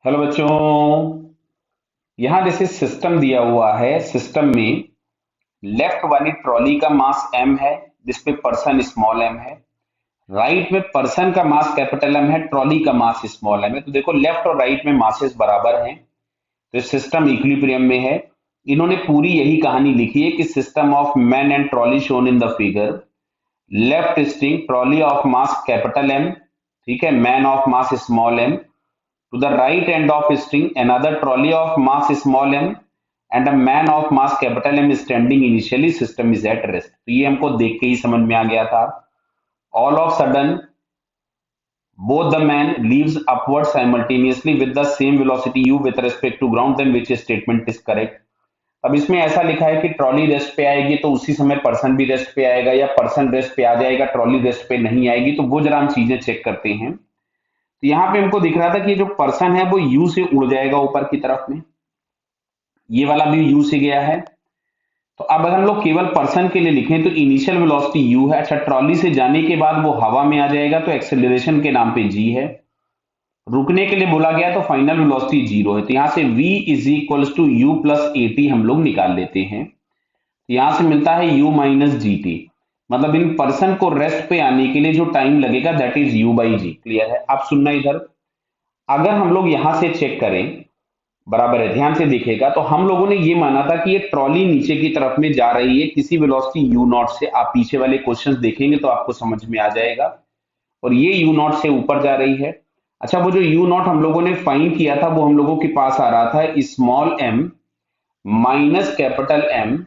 Hello बच्चों। यहां जैसे सिस्टम दिया हुआ है, सिस्टम में लेफ्ट वाली ट्रॉली का मास m है जिसपे पर्सन स्मॉल m है। राइट में पर्सन का मास कैपिटल M है, ट्रॉली का मास स्मॉल m है। तो देखो लेफ्ट और राइट में मासेस बराबर हैं, तो सिस्टम इक्विलिब्रियम में है। इन्होंने पूरी यही कहानी लिखी है कि system of man and trolley shown in the figure. Left sting trolley of mass capital M, ठीक है, man of mass small m। To the right end of string, another trolley of mass small m and a man of mass capital M standing initially, system is at rest। तो ये हमको देख के ही समझ में आ गया था। All of sudden, both the man leaves upward simultaneously with the same velocity u with respect to ground, then which statement is correct? अब इसमें ऐसा लिखा है कि ट्रॉली रेस्ट पे आएगी तो उसी समय पर्सन भी रेस्ट पे आएगा, या पर्सन रेस्ट पे आ जाएगा ट्रॉली रेस्ट पे नहीं आएगी। तो वो जरा हम चीजें चेक करते हैं। तो यहाँ पे हमको दिख रहा था कि जो पर्सन है वो यू से उड़ जाएगा ऊपर की तरफ में, ये वाला भी यू से गया है। तो अब अगर हम लोग केवल पर्सन के लिए लिखें तो इनिशियल वेलोसिटी यू है। अच्छा, ट्रॉली से जाने के बाद वो हवा में आ जाएगा तो एक्सेलरेशन के नाम पे जी है। रुकने के लिए बोला गया तो फाइनल वेलोसिटी जीरो है। तो यहां से v is equals to u plus a t हम लोग निकाल लेते हैं। तो यहां से मिलता है u माइनस जी टी, मतलब इन पर्सन को रेस्ट पे आने के लिए जो टाइम लगेगा that is u by g. Clear है? अब सुनना इधर, अगर हम लोग यहां से चेक करें, बराबर है, ध्यान से देखिएगा, तो हम लोगों ने ये माना था कि ये ट्रॉली नीचे की तरफ में जा रही है किसी वेलोसिटी यू नॉट से। आप पीछे वाले क्वेश्चंस देखेंगे तो आपको समझ में आ जाएगा। और ये यू नॉट से ऊपर जा रही है। अच्छा, वो जो यू नॉट हम लोगों ने फाइंड किया था वो हम लोगों के पास आ रहा था small m minus capital m,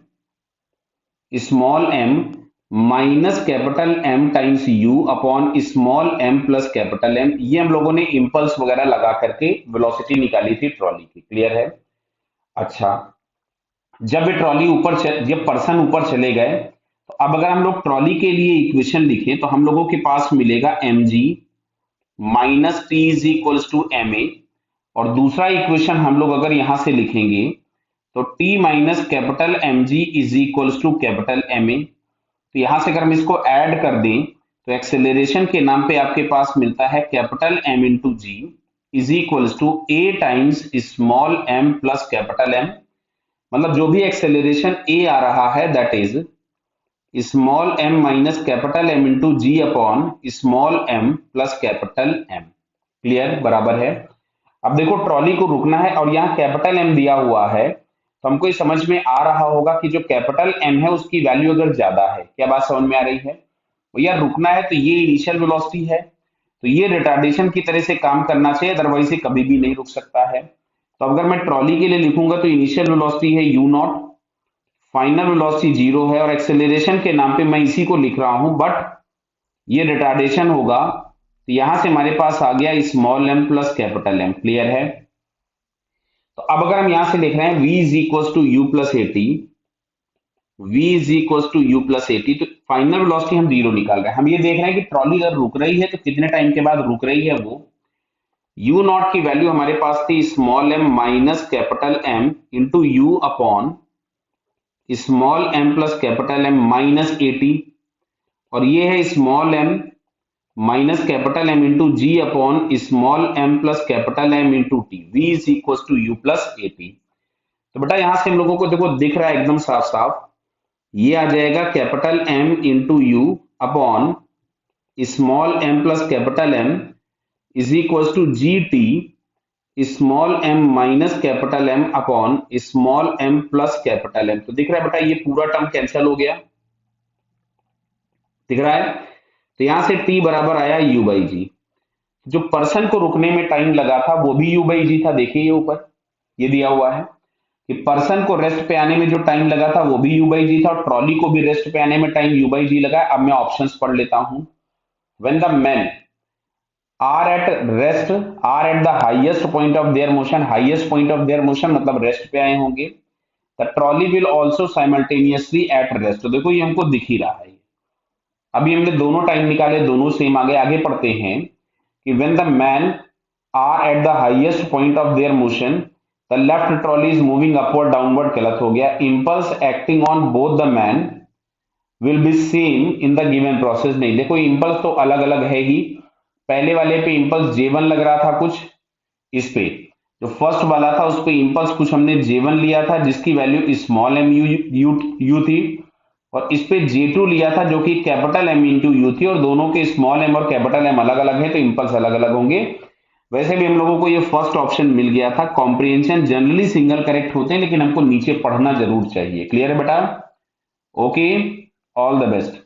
small m minus capital m times u upon small m plus capital m. ये हम लोगों ने इंपल्स वगैरह लगा करके वेलोसिटी निकाली थी ट्रॉली की। क्लियर है? अच्छा, जब ये ट्रॉली जब पर्सन ऊपर चले गए तो अब अगर हम लोग ट्रॉली के लिए इक्वेशन लिखें तो हम लोगों के पास मिलेगा m g minus t is equals to m a. और दूसरा इक्वेशन हम लोग अगर यहां से लिखेंगे तो t minus capital m g is equals to capital m a. तो यहां से अगर हम इसको ऐड कर दें तो एक्सेलरेशन के नाम पे आपके पास मिलता है capital m into g is equals to a times small m plus capital m. मतलब जो भी एक्सेलरेशन ए आ रहा है that is small m minus capital m into g upon small m plus capital m. Clear? बराबर है। अब देखो ट्रॉली को रुकना है और यहाँ कैपिटल एम दिया हुआ है, तो हमको ये समझ में आ रहा होगा कि जो कैपिटल एम है उसकी वैल्यू अगर ज्यादा है, क्या बात समझ में आ रही है? तो यार रुकना है तो ये इनिशियल वेलोसिटी है, तो ये रिटार्डेशन की तरह से काम करना चाहिए, अदरवाइज ये कभी भी नहीं रुक सकता है। तो अगर मैं ट्रॉली के लिए लिखूंगा तो इनिशियल वेलोसिटी है you not, final velocity zero है, और एक्सेलरेशन के नाम पे मैं इसी को लिख रहा हूं, बट ये रिटार्डेशन होगा। तो यहां से हमारे पास आ गया small m plus capital m. Clear है? तो अब अगर हम यहां से लिख रहे हैं v is equal to u plus a t, v is equal to u plus a t, तो फाइनल वेलोसिटी हम जीरो निकाल रहे हैं। हम ये देख रहे हैं कि ट्रॉली अगर रुक रही है तो कितने टाइम के बाद रुक रही है। वो u नॉट की वैल्यू हमारे पास थी small m minus capital m into u upon small m plus capital m minus a t, और ये है small m minus capital m into g upon small m plus capital m into t. V is equal to u plus a t. तो बेटा यहां से हम लोगों को देखो दिख रहा है एकदम साफ साफ, ये आ जाएगा capital m into u upon small m plus capital m is equal to g t small m minus capital m upon small m plus capital m. तो दिख रहा है बेटा ये पूरा टर्म कैंसिल हो गया, दिख रहा है? तो यहां से t बराबर आया u बाई जी। जो पर्सन को रुकने में टाइम लगा था वो भी u बाई जी था। देखिए ये ऊपर ये दिया हुआ है कि पर्सन को रेस्ट पे आने में जो टाइम लगा था वो भी u बाई जी था, और ट्रॉली को भी रेस्ट पे आने में टाइम u बाई जी लगा। अब मैं ऑप्शंस पढ़ लेता हूं। When the man are at rest, are at the highest point of their motion, highest point of their motion मतलब रेस्ट पे आए होंगे, the trolley will also simultaneously at rest. तो देखो ये हमको दिख ही रहा है। अभी हमने दोनों टाइम निकाले, दोनों सेम आ गए। आगे पढ़ते हैं कि when the man are at the highest point of their motion the left trolley is moving upward downward, गलत हो गया। Impulse acting on both the man will be same in the given process. नहीं, देखो impulse तो अलग अलग है ही। पहले वाले पे इंपल्स J1 लग रहा था कुछ इस पे, जो फर्स्ट वाला था उस पे इंपल्स कुछ हमने J1 लिया था जिसकी वैल्यू स्मॉल एम यू थी, और इस पे J2 लिया था जो कि कैपिटल एम इंटू यू थी, और दोनों के स्मॉल एम और कैपिटल एम अलग अलग है तो इंपल्स अलग अलग होंगे। वैसे भी हम लोगों को ये फर्स्ट ऑप्शन मिल गया था। कॉम्प्रिहेंशन जनरली सिंगल करेक्ट होते हैं लेकिन हमको नीचे पढ़ना जरूर चाहिए। क्लियर है बेटा? Okay, all the best.